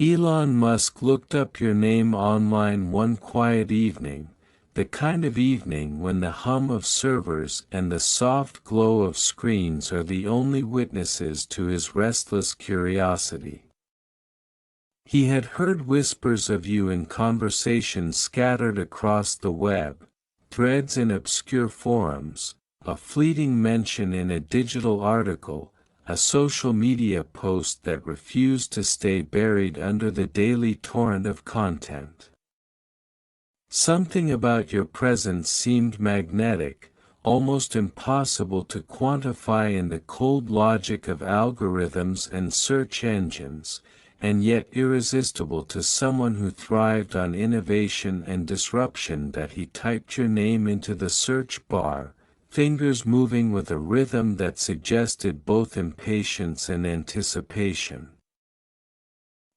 Elon Musk looked up your name online one quiet evening, the kind of evening when the hum of servers and the soft glow of screens are the only witnesses to his restless curiosity. He had heard whispers of you in conversations scattered across the web, threads in obscure forums, a fleeting mention in a digital article, a social media post that refused to stay buried under the daily torrent of content. Something about your presence seemed magnetic, almost impossible to quantify in the cold logic of algorithms and search engines, and yet irresistible to someone who thrived on innovation and disruption. That he typed your name into the search bar, fingers moving with a rhythm that suggested both impatience and anticipation.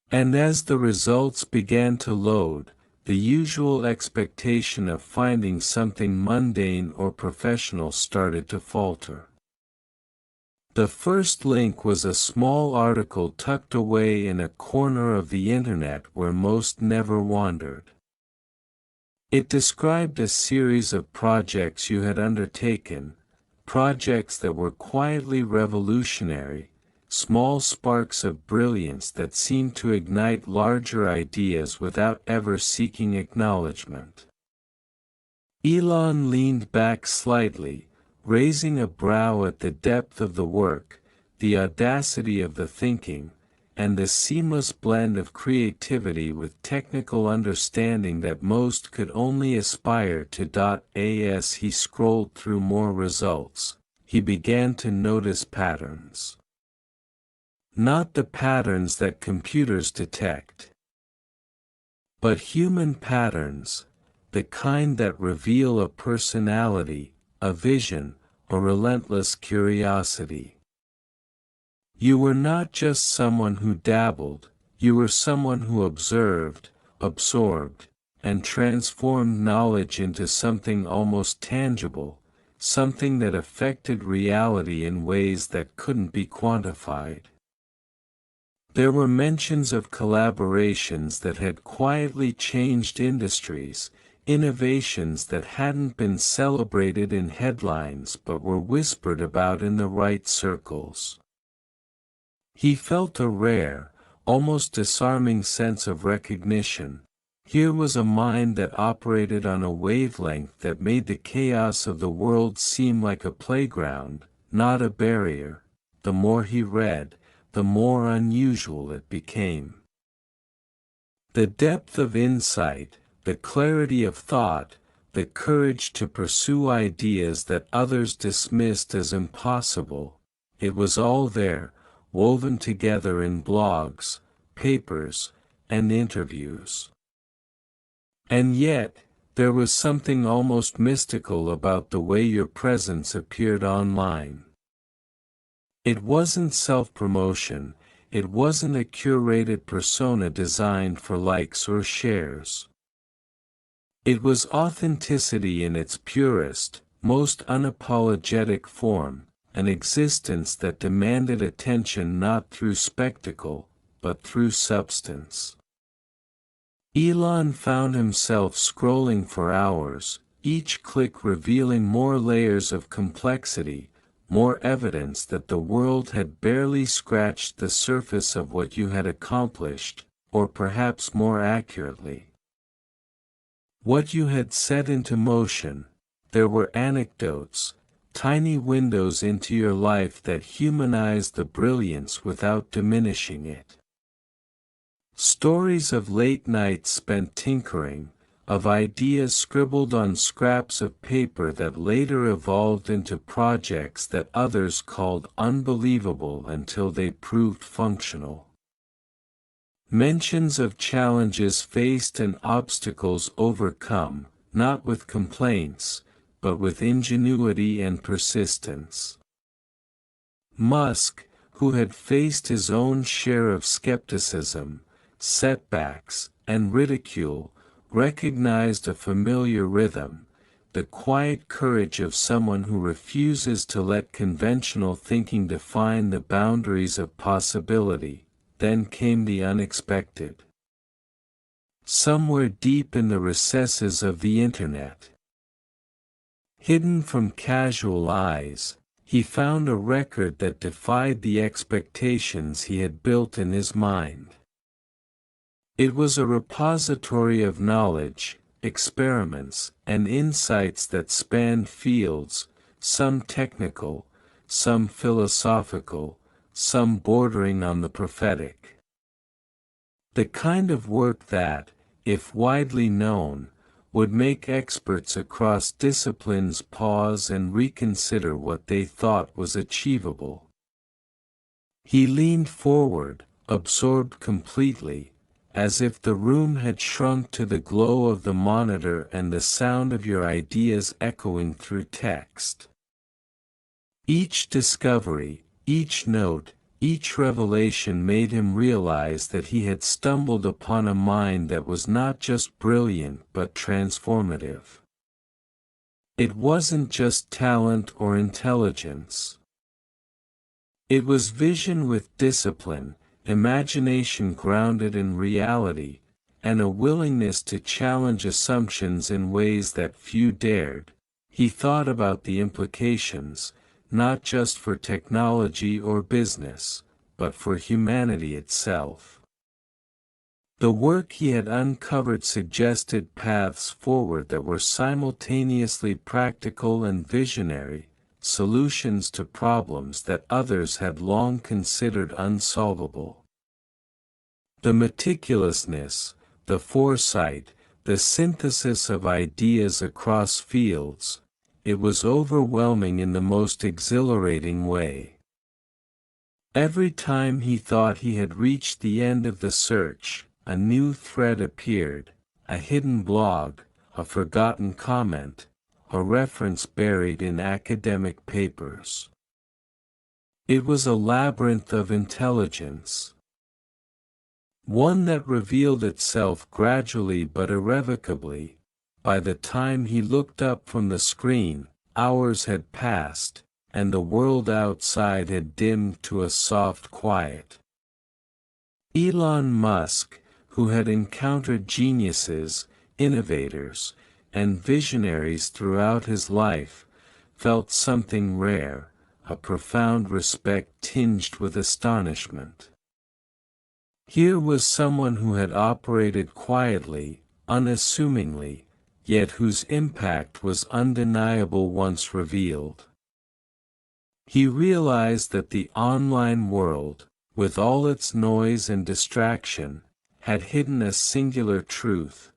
And as the results began to load, the usual expectation of finding something mundane or professional started to falter. The first link was a small article tucked away in a corner of the internet where most never wandered. It described a series of projects you had undertaken, projects that were quietly revolutionary, small sparks of brilliance that seemed to ignite larger ideas without ever seeking acknowledgement. Elon leaned back slightly, raising a brow at the depth of the work, the audacity of the thinking, and the seamless blend of creativity with technical understanding that most could only aspire to. As he scrolled through more results, he began to notice patterns. Not the patterns that computers detect, but human patterns, the kind that reveal a personality, a vision, a relentless curiosity. You were not just someone who dabbled, you were someone who observed, absorbed, and transformed knowledge into something almost tangible, something that affected reality in ways that couldn't be quantified. There were mentions of collaborations that had quietly changed industries, innovations that hadn't been celebrated in headlines but were whispered about in the right circles. He felt a rare, almost disarming sense of recognition. Here was a mind that operated on a wavelength that made the chaos of the world seem like a playground, not a barrier. The more he read, the more unusual it became. The depth of insight, the clarity of thought, the courage to pursue ideas that others dismissed as impossible, it was all there, woven together in blogs, papers, and interviews. And yet, there was something almost mystical about the way your presence appeared online. It wasn't self-promotion, it wasn't a curated persona designed for likes or shares. It was authenticity in its purest, most unapologetic form, an existence that demanded attention not through spectacle, but through substance. Elon found himself scrolling for hours, each click revealing more layers of complexity, more evidence that the world had barely scratched the surface of what you had accomplished, or perhaps more accurately, what you had set into motion. There were anecdotes, tiny windows into your life that humanized the brilliance without diminishing it. Stories of late nights spent tinkering, of ideas scribbled on scraps of paper that later evolved into projects that others called unbelievable until they proved functional. Mentions of challenges faced and obstacles overcome, not with complaints, but with ingenuity and persistence. Musk, who had faced his own share of skepticism, setbacks, and ridicule, recognized a familiar rhythm, the quiet courage of someone who refuses to let conventional thinking define the boundaries of possibility, then came the unexpected. Somewhere deep in the recesses of the internet, hidden from casual eyes, he found a record that defied the expectations he had built in his mind. It was a repository of knowledge, experiments, and insights that spanned fields, some technical, some philosophical, some bordering on the prophetic. The kind of work that, if widely known, would make experts across disciplines pause and reconsider what they thought was achievable. He leaned forward, absorbed completely, as if the room had shrunk to the glow of the monitor and the sound of your ideas echoing through text. Each discovery, each note, each revelation made him realize that he had stumbled upon a mind that was not just brilliant but transformative. It wasn't just talent or intelligence. It was vision with discipline, imagination grounded in reality, and a willingness to challenge assumptions in ways that few dared. He thought about the implications, not just for technology or business, but for humanity itself. The work he had uncovered suggested paths forward that were simultaneously practical and visionary, solutions to problems that others had long considered unsolvable. The meticulousness, the foresight, the synthesis of ideas across fields, it was overwhelming in the most exhilarating way. Every time he thought he had reached the end of the search, a new thread appeared, a hidden blog, a forgotten comment, a reference buried in academic papers. It was a labyrinth of intelligence. One that revealed itself gradually but irrevocably. By the time he looked up from the screen, hours had passed, and the world outside had dimmed to a soft quiet. Elon Musk, who had encountered geniuses, innovators, and visionaries throughout his life, felt something rare, a profound respect tinged with astonishment. Here was someone who had operated quietly, unassumingly, yet whose impact was undeniable once revealed. He realized that the online world, with all its noise and distraction, had hidden a singular truth.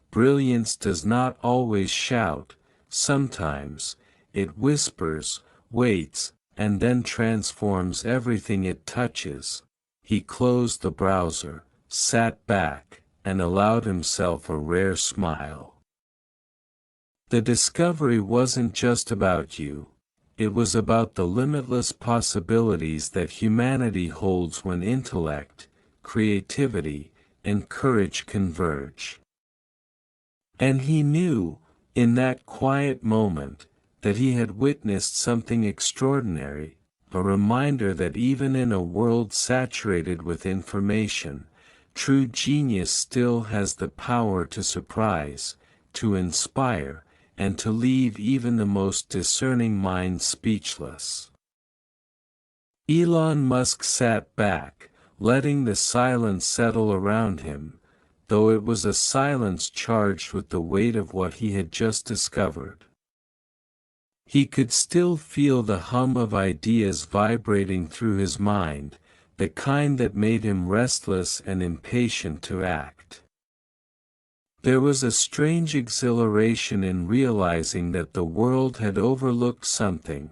Brilliance does not always shout, sometimes, it whispers, waits, and then transforms everything it touches. He closed the browser, sat back, and allowed himself a rare smile. The discovery wasn't just about you. It was about the limitless possibilities that humanity holds when intellect, creativity, and courage converge. And he knew, in that quiet moment, that he had witnessed something extraordinary, a reminder that even in a world saturated with information, true genius still has the power to surprise, to inspire, and to leave even the most discerning mind speechless. Elon Musk sat back, letting the silence settle around him, though it was a silence charged with the weight of what he had just discovered. He could still feel the hum of ideas vibrating through his mind, the kind that made him restless and impatient to act. There was a strange exhilaration in realizing that the world had overlooked something,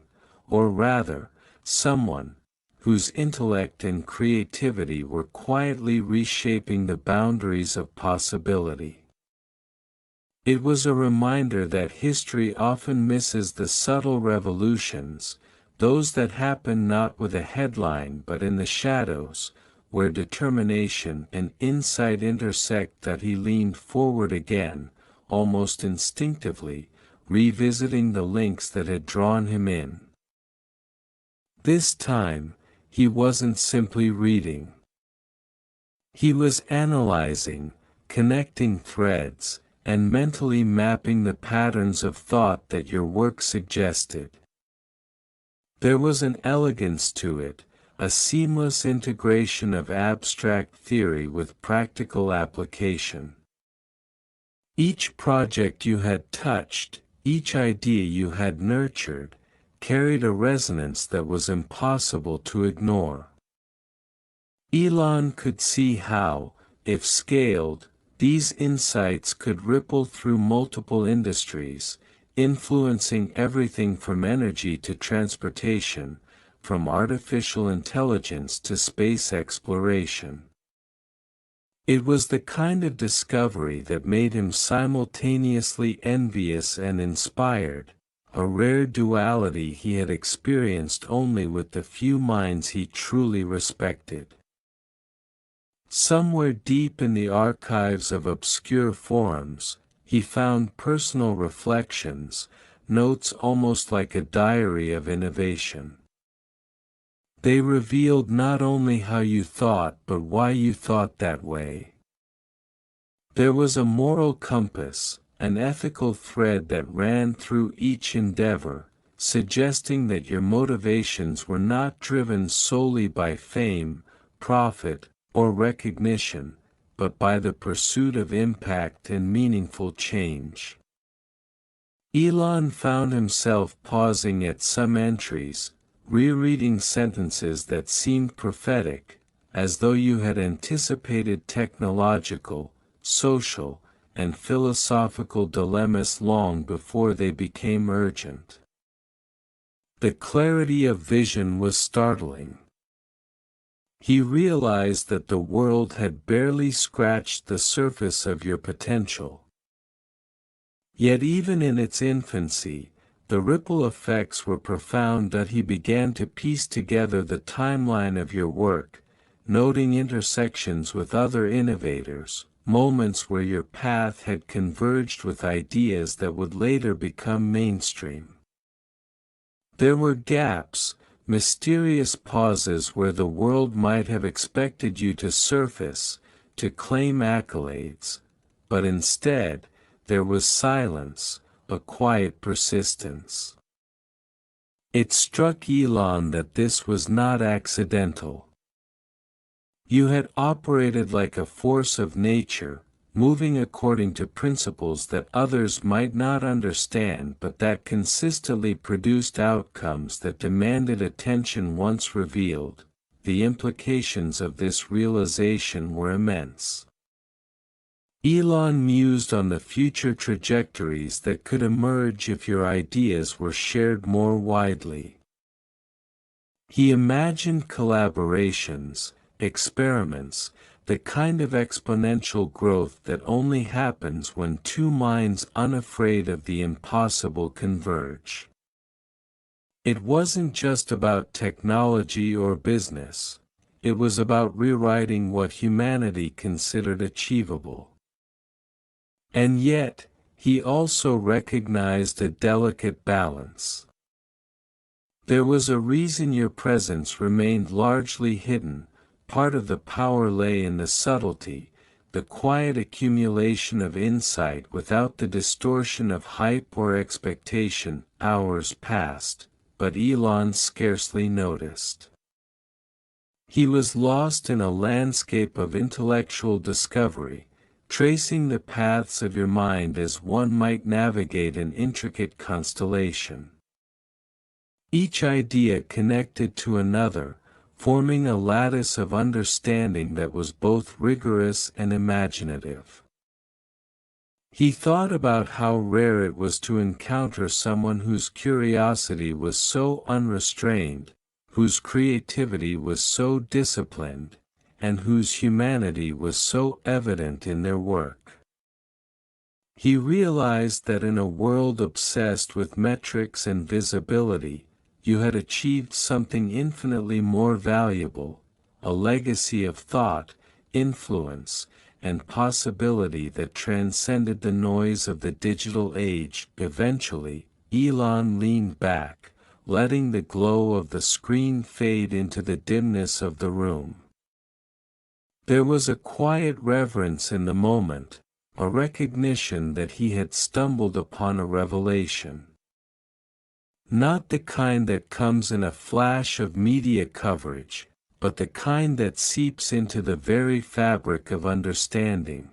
or rather, someone, whose intellect and creativity were quietly reshaping the boundaries of possibility. It was a reminder that history often misses the subtle revolutions, those that happen not with a headline but in the shadows, where determination and insight intersect. That he leaned forward again, almost instinctively, revisiting the links that had drawn him in. This time, he wasn't simply reading. He was analyzing, connecting threads, and mentally mapping the patterns of thought that your work suggested. There was an elegance to it, a seamless integration of abstract theory with practical application. Each project you had touched, each idea you had nurtured, carried a resonance that was impossible to ignore. Elon could see how, if scaled, these insights could ripple through multiple industries, influencing everything from energy to transportation, from artificial intelligence to space exploration. It was the kind of discovery that made him simultaneously envious and inspired, a rare duality he had experienced only with the few minds he truly respected. Somewhere deep in the archives of obscure forums, he found personal reflections, notes almost like a diary of innovation. They revealed not only how you thought but why you thought that way. There was a moral compass, an ethical thread that ran through each endeavor, suggesting that your motivations were not driven solely by fame, profit, or recognition, but by the pursuit of impact and meaningful change. Elon found himself pausing at some entries, rereading sentences that seemed prophetic, as though you had anticipated technological, social, and philosophical dilemmas long before they became urgent. The clarity of vision was startling. He realized that the world had barely scratched the surface of your potential. Yet even in its infancy, the ripple effects were profound that he began to piece together the timeline of your work, noting intersections with other innovators, moments where your path had converged with ideas that would later become mainstream. There were gaps, mysterious pauses where the world might have expected you to surface, to claim accolades, but instead, there was silence, a quiet persistence. It struck Elon that this was not accidental. You had operated like a force of nature, moving according to principles that others might not understand but that consistently produced outcomes that demanded attention once revealed. The implications of this realization were immense. Elon mused on the future trajectories that could emerge if your ideas were shared more widely. He imagined collaborations, experiments, the kind of exponential growth that only happens when two minds unafraid of the impossible converge. It wasn't just about technology or business, it was about rewriting what humanity considered achievable. And yet, he also recognized a delicate balance. There was a reason your presence remained largely hidden. Part of the power lay in the subtlety, the quiet accumulation of insight without the distortion of hype or expectation. Hours passed, but Elon scarcely noticed. He was lost in a landscape of intellectual discovery, tracing the paths of your mind as one might navigate an intricate constellation. Each idea connected to another, forming a lattice of understanding that was both rigorous and imaginative. He thought about how rare it was to encounter someone whose curiosity was so unrestrained, whose creativity was so disciplined, and whose humanity was so evident in their work. He realized that in a world obsessed with metrics and visibility, you had achieved something infinitely more valuable, a legacy of thought, influence, and possibility that transcended the noise of the digital age. Eventually, Elon leaned back, letting the glow of the screen fade into the dimness of the room. There was a quiet reverence in the moment, a recognition that he had stumbled upon a revelation. Not the kind that comes in a flash of media coverage, but the kind that seeps into the very fabric of understanding,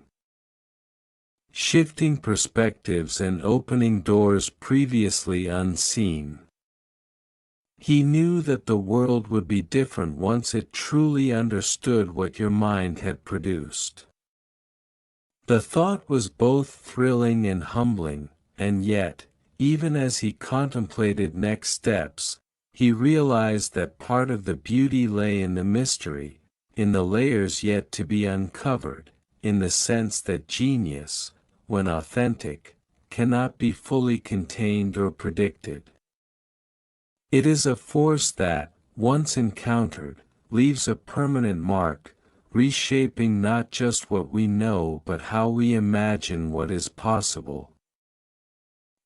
shifting perspectives and opening doors previously unseen. He knew that the world would be different once it truly understood what your mind had produced. The thought was both thrilling and humbling, and yet, even as he contemplated next steps, he realized that part of the beauty lay in the mystery, in the layers yet to be uncovered, in the sense that genius, when authentic, cannot be fully contained or predicted. It is a force that, once encountered, leaves a permanent mark, reshaping not just what we know but how we imagine what is possible.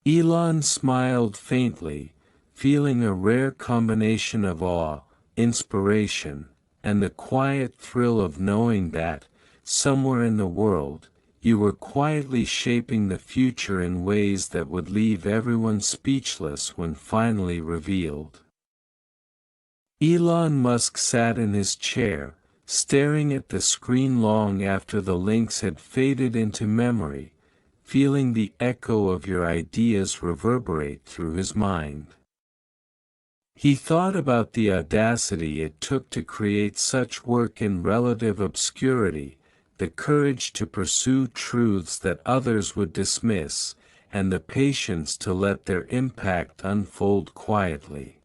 Elon smiled faintly, feeling a rare combination of awe, inspiration, and the quiet thrill of knowing that, somewhere in the world, you were quietly shaping the future in ways that would leave everyone speechless when finally revealed. Elon Musk sat in his chair, staring at the screen long after the links had faded into memory, feeling the echo of your ideas reverberate through his mind. He thought about the audacity it took to create such work in relative obscurity, the courage to pursue truths that others would dismiss, and the patience to let their impact unfold quietly.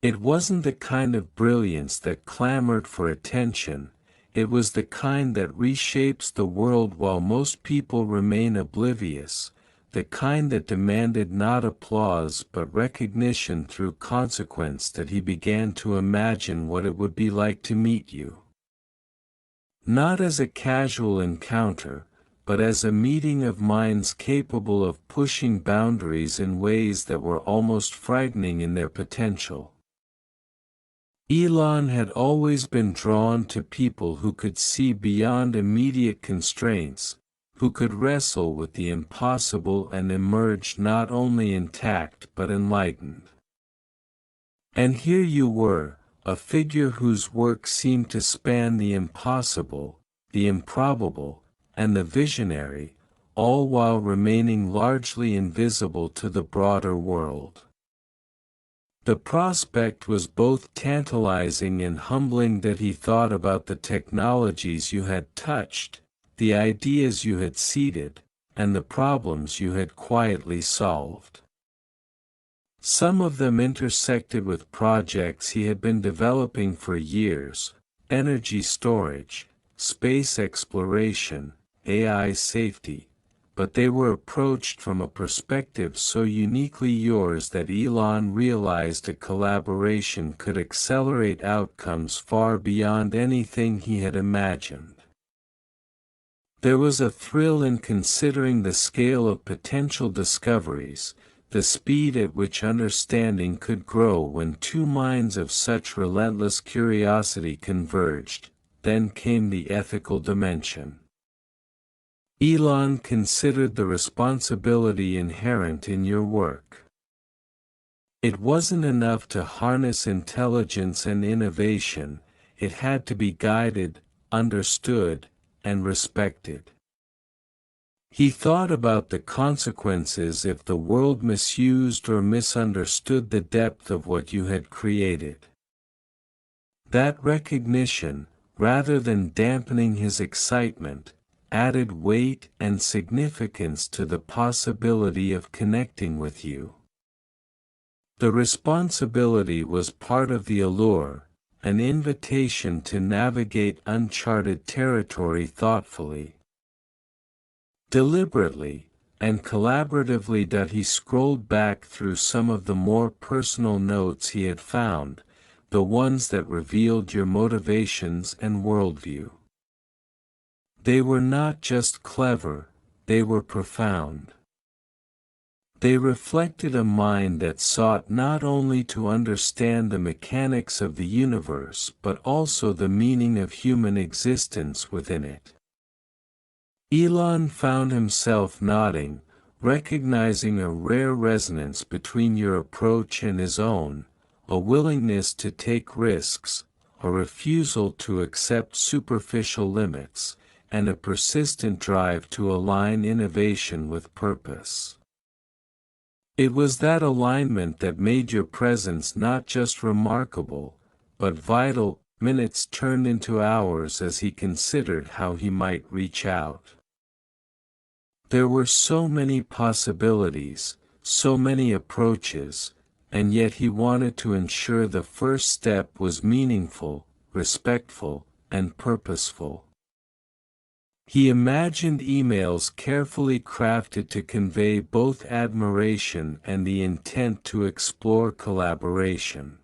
It wasn't the kind of brilliance that clamored for attention, it was the kind that reshapes the world while most people remain oblivious, the kind that demanded not applause but recognition through consequence that he began to imagine what it would be like to meet you. Not as a casual encounter, but as a meeting of minds capable of pushing boundaries in ways that were almost frightening in their potential. Elon had always been drawn to people who could see beyond immediate constraints, who could wrestle with the impossible and emerge not only intact but enlightened. And here you were, a figure whose work seemed to span the impossible, the improbable, and the visionary, all while remaining largely invisible to the broader world. The prospect was both tantalizing and humbling that he thought about the technologies you had touched, the ideas you had seeded, and the problems you had quietly solved. Some of them intersected with projects he had been developing for years: energy storage, space exploration, AI safety, but they were approached from a perspective so uniquely yours that Elon realized a collaboration could accelerate outcomes far beyond anything he had imagined. There was a thrill in considering the scale of potential discoveries, the speed at which understanding could grow when two minds of such relentless curiosity converged. Then came the ethical dimension. Elon considered the responsibility inherent in your work. It wasn't enough to harness intelligence and innovation, it had to be guided, understood, and respected. He thought about the consequences if the world misused or misunderstood the depth of what you had created. That recognition, rather than dampening his excitement, added weight and significance to the possibility of connecting with you. The responsibility was part of the allure, an invitation to navigate uncharted territory thoughtfully, deliberately, and collaboratively. That he scrolled back through some of the more personal notes he had found, the ones that revealed your motivations and worldview. They were not just clever, they were profound. They reflected a mind that sought not only to understand the mechanics of the universe but also the meaning of human existence within it. Elon found himself nodding, recognizing a rare resonance between your approach and his own, a willingness to take risks, a refusal to accept superficial limits, and a persistent drive to align innovation with purpose. It was that alignment that made your presence not just remarkable, but vital. Minutes turned into hours as he considered how he might reach out. There were so many possibilities, so many approaches, and yet he wanted to ensure the first step was meaningful, respectful, and purposeful. He imagined emails carefully crafted to convey both admiration and the intent to explore collaboration.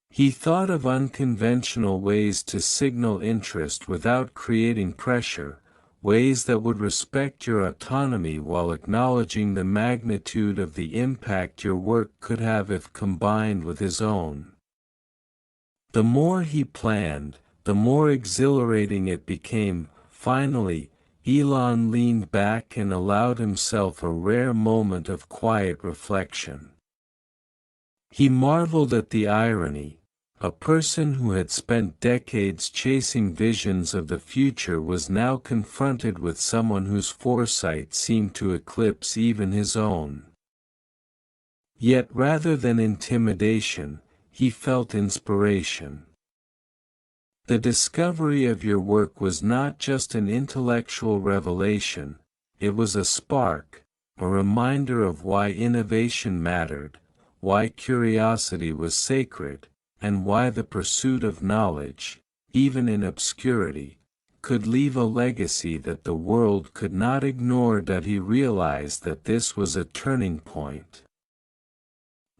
He thought of unconventional ways to signal interest without creating pressure, ways that would respect your autonomy while acknowledging the magnitude of the impact your work could have if combined with his own. The more he planned, the more exhilarating it became. Finally, Elon leaned back and allowed himself a rare moment of quiet reflection. He marveled at the irony. A person who had spent decades chasing visions of the future was now confronted with someone whose foresight seemed to eclipse even his own. Yet rather than intimidation, he felt inspiration. The discovery of your work was not just an intellectual revelation, it was a spark, a reminder of why innovation mattered, why curiosity was sacred, and why the pursuit of knowledge, even in obscurity, could leave a legacy that the world could not ignore. That he realized that this was a turning point.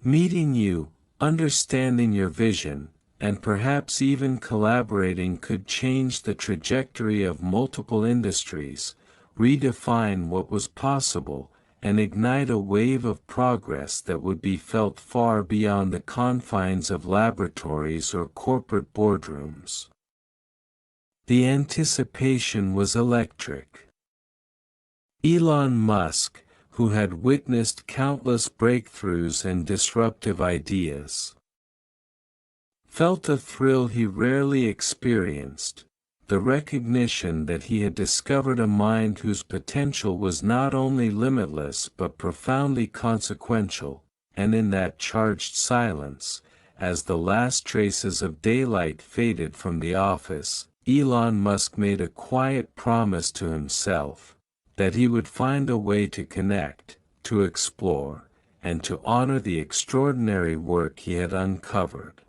Meeting you, understanding your vision, and perhaps even collaborating could change the trajectory of multiple industries, redefine what was possible, and ignite a wave of progress that would be felt far beyond the confines of laboratories or corporate boardrooms. The anticipation was electric. Elon Musk, who had witnessed countless breakthroughs and disruptive ideas, felt a thrill he rarely experienced, the recognition that he had discovered a mind whose potential was not only limitless but profoundly consequential. And in that charged silence, as the last traces of daylight faded from the office, Elon Musk made a quiet promise to himself, that he would find a way to connect, to explore, and to honor the extraordinary work he had uncovered.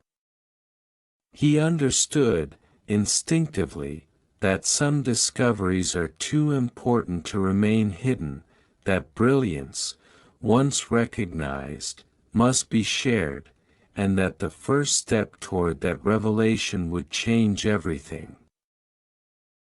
He understood, instinctively, that some discoveries are too important to remain hidden, that brilliance, once recognized, must be shared, and that the first step toward that revelation would change everything.